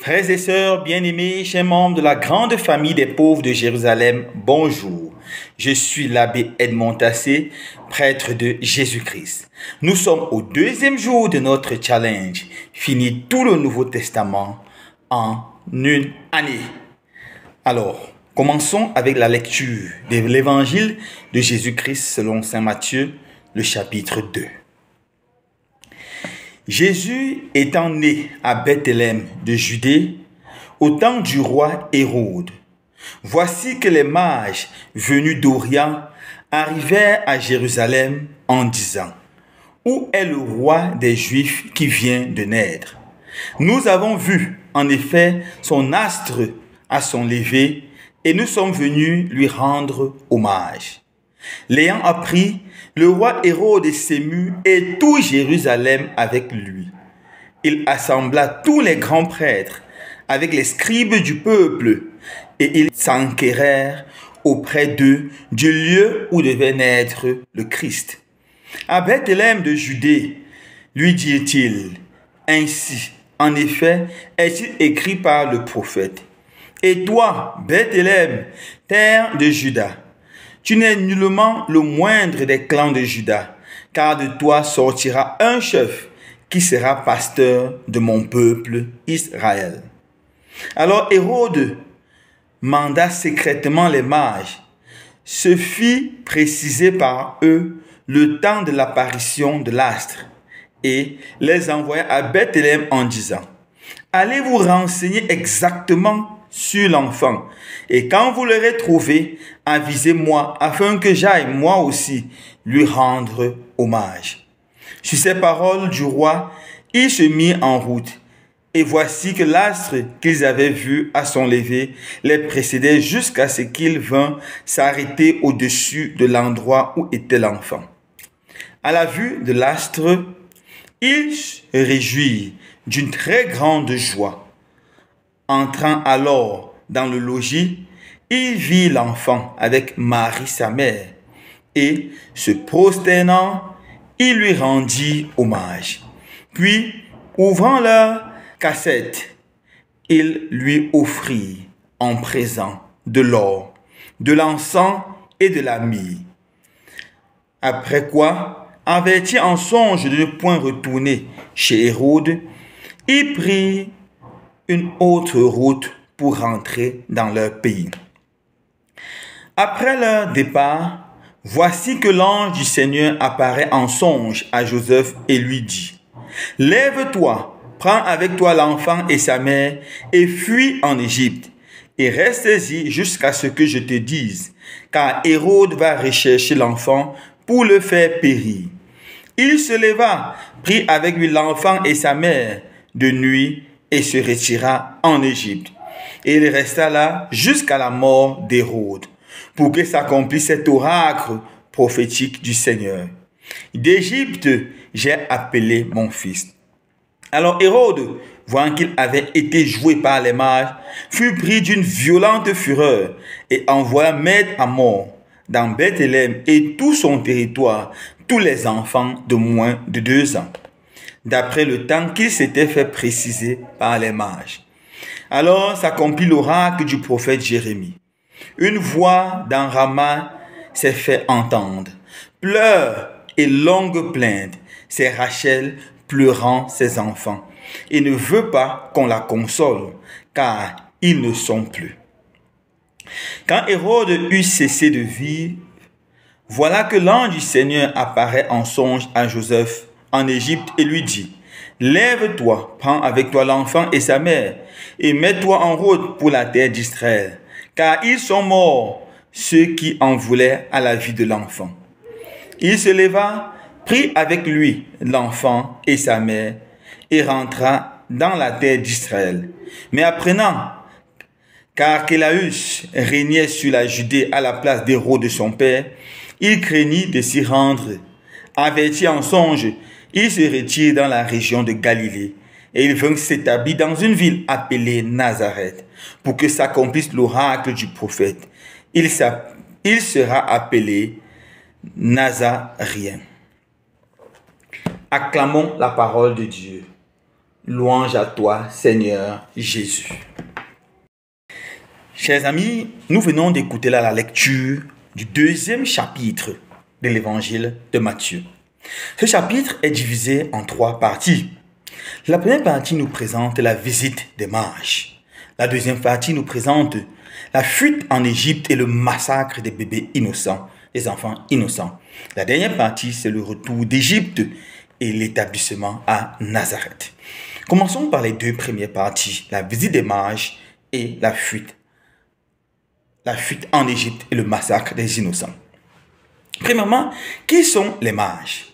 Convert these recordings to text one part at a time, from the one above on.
Frères et sœurs bien-aimés, chers membres de la grande famille des pauvres de Jérusalem, bonjour. Je suis l'abbé Edmond Tassé, prêtre de Jésus-Christ. Nous sommes au deuxième jour de notre challenge, fini tout le Nouveau Testament en une année. Alors, commençons avec la lecture de l'évangile de Jésus-Christ selon saint Matthieu, le chapitre 2. Jésus étant né à Bethléem de Judée, au temps du roi Hérode, voici que les mages venus d'Orient arrivèrent à Jérusalem en disant: où est le roi des Juifs qui vient de naître? Nous avons vu en effet son astre à son lever et nous sommes venus lui rendre hommage. L'ayant appris, le roi Hérode s'émut et tout Jérusalem avec lui. Il assembla tous les grands prêtres avec les scribes du peuple et ils s'enquérèrent auprès d'eux du lieu où devait naître le Christ. À Bethléem de Judée, lui dit-il, ainsi, en effet, est-il écrit par le prophète. Et toi, Bethléem, terre de Juda, tu n'es nullement le moindre des clans de Juda, car de toi sortira un chef qui sera pasteur de mon peuple Israël. Alors Hérode manda secrètement les mages. Se fit préciser par eux le temps de l'apparition de l'astre et les envoya à Bethléem en disant: allez vous renseigner exactement sur l'enfant, et quand vous l'aurez trouvé, avisez-moi afin que j'aille moi aussi lui rendre hommage. Sur ces paroles du roi, il se mit en route, et voici que l'astre qu'ils avaient vu à son lever les précédait jusqu'à ce qu'il vint s'arrêter au-dessus de l'endroit où était l'enfant. À la vue de l'astre, il se réjouit d'une très grande joie. Entrant alors dans le logis, il vit l'enfant avec Marie sa mère, et se prosternant, il lui rendit hommage. Puis, ouvrant leur cassette, il lui offrit en présent de l'or, de l'encens et de la myrrhe. Après quoi, averti en songe de ne point retourner chez Hérode, il prit une autre route pour rentrer dans leur pays. Après leur départ, voici que l'ange du Seigneur apparaît en songe à Joseph et lui dit: lève-toi, prends avec toi l'enfant et sa mère et fuis en Égypte et reste-y jusqu'à ce que je te dise, car Hérode va rechercher l'enfant pour le faire périr. Il se leva, prit avec lui l'enfant et sa mère de nuit et se retira en Égypte. Et il resta là jusqu'à la mort d'Hérode, pour que s'accomplisse cet oracle prophétique du Seigneur: d'Égypte, j'ai appelé mon fils. Alors Hérode, voyant qu'il avait été joué par les mages, fut pris d'une violente fureur et envoya mettre à mort dans Bethléem et tout son territoire tous les enfants de moins de 2 ans, d'après le temps qu'il s'était fait préciser par les mages. Alors s'accomplit l'oracle du prophète Jérémie. Une voix dans Rama s'est fait entendre. Pleurs et longues plaintes, c'est Rachel pleurant ses enfants, et ne veut pas qu'on la console, car ils ne sont plus. Quand Hérode eut cessé de vivre, voilà que l'ange du Seigneur apparaît en songe à Joseph en Égypte et lui dit: lève-toi, prends avec toi l'enfant et sa mère, et mets-toi en route pour la terre d'Israël, car ils sont morts, ceux qui en voulaient à la vie de l'enfant. Il se leva, prit avec lui l'enfant et sa mère, et rentra dans la terre d'Israël. Mais apprenant qu'Archélaüs régnait sur la Judée à la place d'Hérode son père, il craignit de s'y rendre. Averti en songe, il se retire dans la région de Galilée et il vint s'établir dans une ville appelée Nazareth pour que s'accomplisse l'oracle du prophète. Il sera appelé Nazarien. Acclamons la parole de Dieu. Louange à toi, Seigneur Jésus. Chers amis, nous venons d'écouter là la lecture du 2e chapitre de l'évangile de Matthieu. Ce chapitre est divisé en 3 parties. La première partie nous présente la visite des mages. La deuxième partie nous présente la fuite en Égypte et le massacre des bébés innocents, des enfants innocents. La dernière partie, c'est le retour d'Égypte et l'établissement à Nazareth. Commençons par les 2 premières parties, la visite des mages et la fuite en Égypte et le massacre des innocents. Premièrement, qui sont les mages?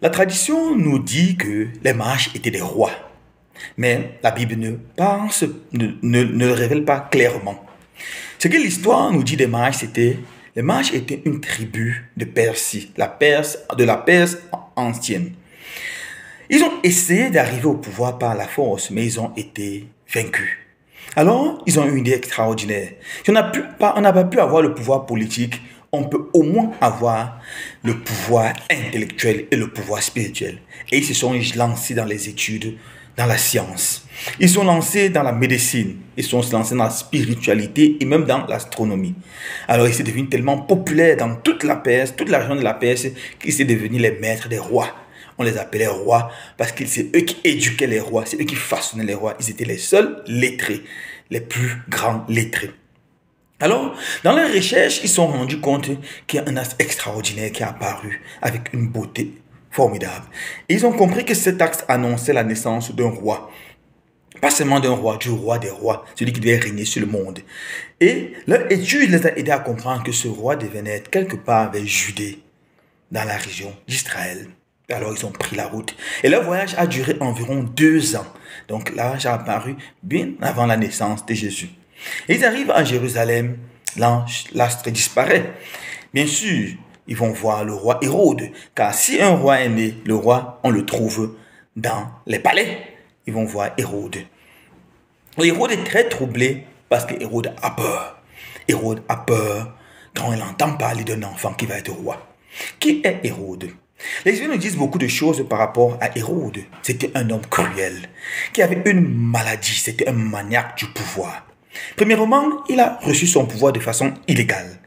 La tradition nous dit que les mages étaient des rois, mais la Bible ne le révèle pas clairement. Ce que l'histoire nous dit des mages, les mages étaient une tribu de Persie, de la Perse ancienne. Ils ont essayé d'arriver au pouvoir par la force, mais ils ont été vaincus. Alors, ils ont eu une idée extraordinaire. Si on n'a pas pu avoir le pouvoir politique, on peut au moins avoir le pouvoir intellectuel et le pouvoir spirituel. Et ils se sont lancés dans les études, dans la science. Ils sont lancés dans la médecine. Ils sont lancés dans la spiritualité et même dans l'astronomie. Alors, ils sont devenus tellement populaires dans toute la Perse, toute la région de la Perse, qu'ils sont devenus les maîtres des rois. On les appelait rois parce que c'est eux qui éduquaient les rois, c'est eux qui façonnaient les rois. Ils étaient les seuls lettrés, les plus grands lettrés. Alors, dans leurs recherches, ils se sont rendus compte qu'il y a un astre extraordinaire qui est apparu avec une beauté formidable. Et ils ont compris que cet astre annonçait la naissance d'un roi. Pas seulement d'un roi, du roi des rois, celui qui devait régner sur le monde. Et leur étude les a aidés à comprendre que ce roi devait naître quelque part vers Judée, dans la région d'Israël. Alors, ils ont pris la route. Et leur voyage a duré environ 2 ans. Donc, l'âge a apparu bien avant la naissance de Jésus. Et ils arrivent à Jérusalem. L'astre disparaît. Bien sûr, ils vont voir le roi Hérode. Car si un roi est né, le roi, on le trouve dans les palais. Ils vont voir Hérode. Hérode est très troublé parce que Hérode a peur. Hérode a peur quand il entend parler d'un enfant qui va être roi. Qui est Hérode? Les Juifs nous disent beaucoup de choses par rapport à Hérode. C'était un homme cruel, qui avait une maladie, c'était un maniaque du pouvoir. Premièrement, il a reçu son pouvoir de façon illégale.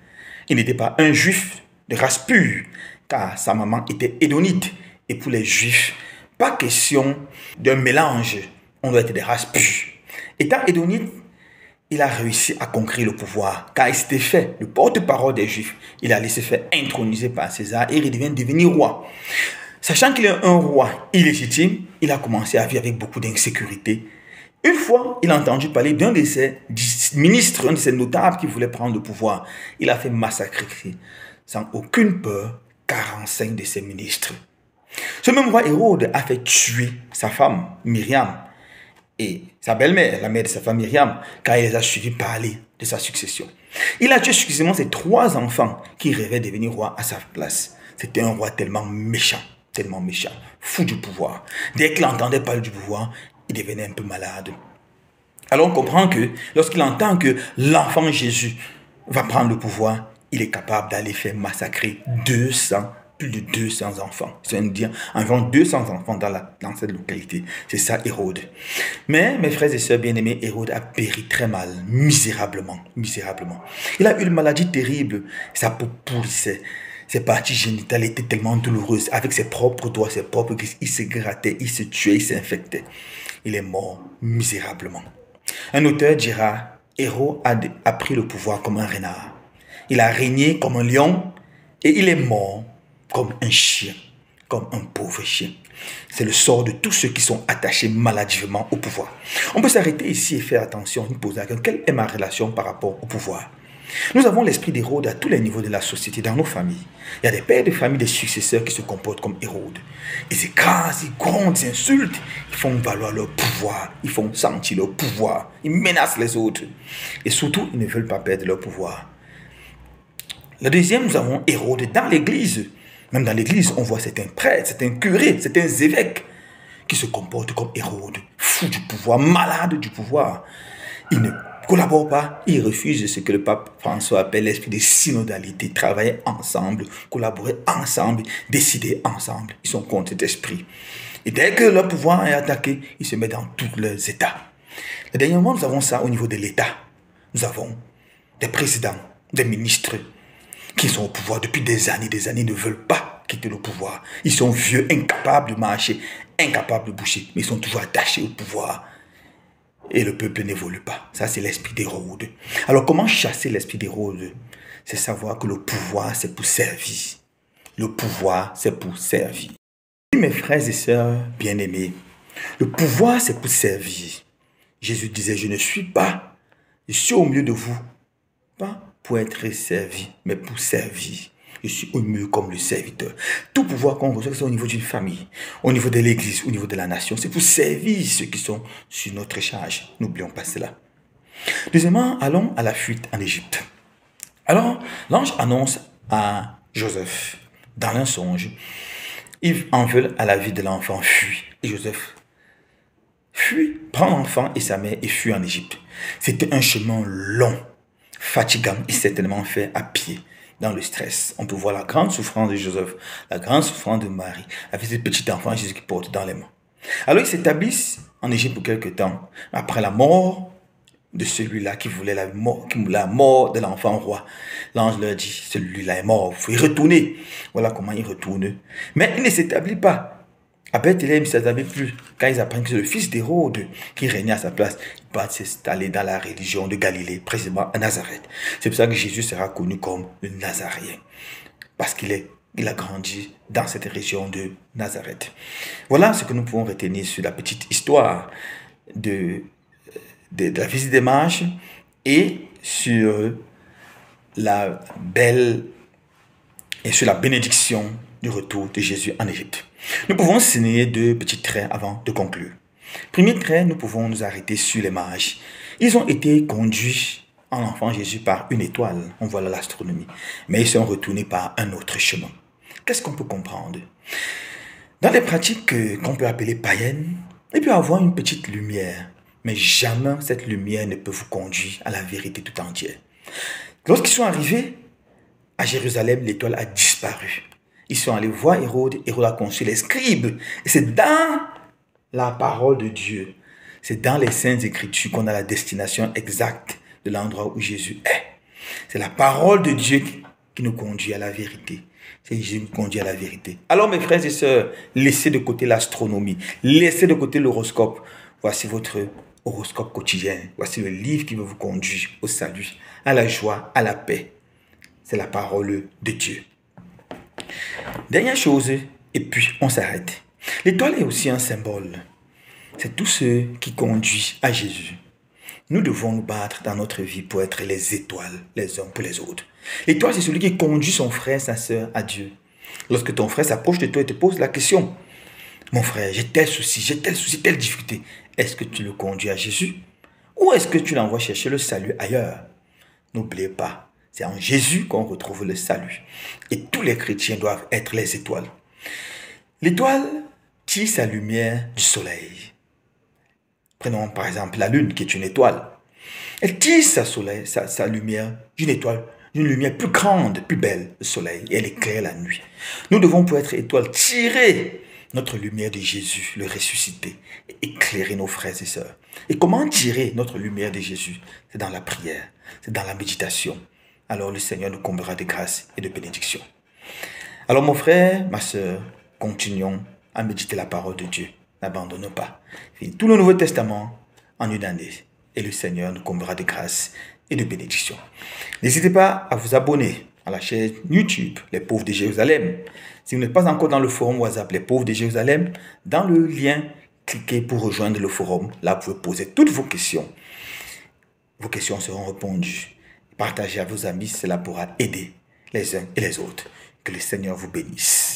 Il n'était pas un juif de race pure, car sa maman était édonite. Et pour les Juifs, pas question d'un mélange, on doit être des races pures. Étant édonite, il a réussi à conquérir le pouvoir, car il s'était fait le porte-parole des Juifs. Il allait se faire introniser par César et il devient devenir roi. Sachant qu'il est un roi illégitime, il a commencé à vivre avec beaucoup d'insécurité. Une fois, il a entendu parler d'un de ses ministres, un de ses notables qui voulait prendre le pouvoir. Il a fait massacrer, sans aucune peur, 45 de ses ministres. Ce même roi Hérode a fait tuer sa femme, Myriam, et sa belle-mère, la mère de sa femme Myriam, car il les a suivis parler de sa succession. Il a tué successivement ses 3 enfants qui rêvaient de devenir roi à sa place. C'était un roi tellement méchant, fou du pouvoir. Dès qu'il entendait parler du pouvoir, il devenait un peu malade. Alors on comprend que lorsqu'il entend que l'enfant Jésus va prendre le pouvoir, il est capable d'aller faire massacrer plus de 200 enfants. C'est-à-dire environ 200 enfants dans cette localité. C'est ça Hérode. Mais mes frères et sœurs bien-aimés, Hérode a péri très mal, misérablement. Il a eu une maladie terrible. Sa peau pourrissait. Ses parties génitales étaient tellement douloureuses. Avec ses propres doigts, ses propres griffes, il se grattait, il se tuait, il s'infectait. Il est mort misérablement. Un auteur dira, Hérode a pris le pouvoir comme un renard. Il a régné comme un lion et il est mort comme un chien, comme un pauvre chien. C'est le sort de tous ceux qui sont attachés maladivement au pouvoir. On peut s'arrêter ici et faire attention, nous poser la question, quelle est ma relation par rapport au pouvoir? Nous avons l'esprit d'Hérode à tous les niveaux de la société, dans nos familles. Il y a des pères de famille, des successeurs qui se comportent comme Hérode. Ils écrasent, ils grondent, ils insultent, ils font valoir leur pouvoir, ils font sentir leur pouvoir, ils menacent les autres. Et surtout, ils ne veulent pas perdre leur pouvoir. Le deuxième, nous avons Hérode dans l'église. Même dans l'église, on voit certains prêtres, certains curés, certains évêques qui se comportent comme Hérode, fous du pouvoir, malades du pouvoir. Ils ne collaborent pas, ils refusent ce que le pape François appelle l'esprit de synodalité, travailler ensemble, collaborer ensemble, décider ensemble. Ils sont contre cet esprit. Et dès que leur pouvoir est attaqué, ils se mettent dans tous leurs états. Et dernièrement, nous avons ça au niveau de l'État. Nous avons des présidents, des ministres qui sont au pouvoir depuis des années, ne veulent pas quitter le pouvoir. Ils sont vieux, incapables de marcher, incapables de bouger, mais ils sont toujours attachés au pouvoir. Et le peuple n'évolue pas. Ça, c'est l'esprit d'Hérode. Alors, comment chasser l'esprit d'Hérode? C'est savoir que le pouvoir, c'est pour servir. Le pouvoir, c'est pour servir. Mes frères et sœurs bien-aimés, le pouvoir, c'est pour servir. Jésus disait, je ne suis pas, je suis au milieu de vous, pas pour être servi, mais pour servir. Je suis au milieu comme le serviteur. Tout pouvoir qu'on reçoit, c'est au niveau d'une famille, au niveau de l'église, au niveau de la nation. C'est pour servir ceux qui sont sur notre charge. N'oublions pas cela. Deuxièmement, allons à la fuite en Égypte. Alors, l'ange annonce à Joseph, dans un songe, ils en veulent à la vie de l'enfant, fuit. Et Joseph fuit, prend l'enfant et sa mère et fuit en Égypte. C'était un chemin long, fatigant et certainement fait à pied, dans le stress. On peut voir la grande souffrance de Joseph, la grande souffrance de Marie, avec ce petit enfant Jésus qui porte dans les mains. Alors ils s'établissent en Égypte pour quelque temps. Après la mort de celui-là qui voulait la mort de l'enfant roi, l'ange leur dit, celui-là est mort, vous pouvez retourner. Voilà comment il retourne. Mais il ne s'établit pas. À Bethléem, ils ne s'établissent plus. Quand ils apprennent que c'est le fils d'Hérode qui régnait à sa place, ils partent s'installer dans la religion de Galilée, précisément à Nazareth. C'est pour ça que Jésus sera connu comme le Nazaréen. Parce qu'il a grandi dans cette région de Nazareth. Voilà ce que nous pouvons retenir sur la petite histoire de la visite des mages et sur la bénédiction du retour de Jésus en Égypte. Nous pouvons signer deux petits traits avant de conclure. Premier trait, nous pouvons nous arrêter sur les mages. Ils ont été conduits en enfant Jésus par une étoile, on voit l'astronomie, mais ils sont retournés par un autre chemin. Qu'est-ce qu'on peut comprendre? Dans les pratiques qu'on peut appeler païennes, il peut y avoir une petite lumière, mais jamais cette lumière ne peut vous conduire à la vérité tout entière. Lorsqu'ils sont arrivés à Jérusalem, l'étoile a disparu. Ils sont allés voir Hérode, Hérode a conçu les scribes. Et c'est dans la parole de Dieu, c'est dans les Saintes Écritures qu'on a la destination exacte de l'endroit où Jésus est. C'est la parole de Dieu qui nous conduit à la vérité. C'est Jésus qui nous conduit à la vérité. Alors mes frères et sœurs, laissez de côté l'astronomie, laissez de côté l'horoscope. Voici votre horoscope quotidien. Voici le livre qui veut vous conduire au salut, à la joie, à la paix. C'est la parole de Dieu. Dernière chose, et puis on s'arrête. L'étoile est aussi un symbole. C'est tout ce qui conduit à Jésus. Nous devons nous battre dans notre vie pour être les étoiles, les uns pour les autres. L'étoile, c'est celui qui conduit son frère, sa sœur à Dieu. Lorsque ton frère s'approche de toi et te pose la question, mon frère, j'ai tel souci, telle difficulté. Est-ce que tu le conduis à Jésus? Ou est-ce que tu l'envoies chercher le salut ailleurs? N'oubliez pas, c'est en Jésus qu'on retrouve le salut. Et tous les chrétiens doivent être les étoiles. L'étoile tire sa lumière du soleil. Prenons par exemple la lune qui est une étoile. Elle tire sa lumière d'une étoile, d'une lumière plus grande, plus belle, le soleil. Et elle éclaire la nuit. Nous devons pour être étoiles tirer notre lumière de Jésus, le ressuscité, et éclairer nos frères et sœurs. Et comment tirer notre lumière de Jésus? C'est dans la prière, c'est dans la méditation. Alors le Seigneur nous comblera de grâce et de bénédiction. Alors mon frère, ma sœur, continuons à méditer la parole de Dieu. N'abandonnons pas. Tout le Nouveau Testament en une année. Et le Seigneur nous comblera de grâce et de bénédiction. N'hésitez pas à vous abonner à la chaîne YouTube, Les Pauvres de Jérusalem. Si vous n'êtes pas encore dans le forum WhatsApp, Les Pauvres de Jérusalem, dans le lien, cliquez pour rejoindre le forum. Là, vous pouvez poser toutes vos questions. Vos questions seront répondues. Partagez à vos amis, cela pourra aider les uns et les autres. Que le Seigneur vous bénisse.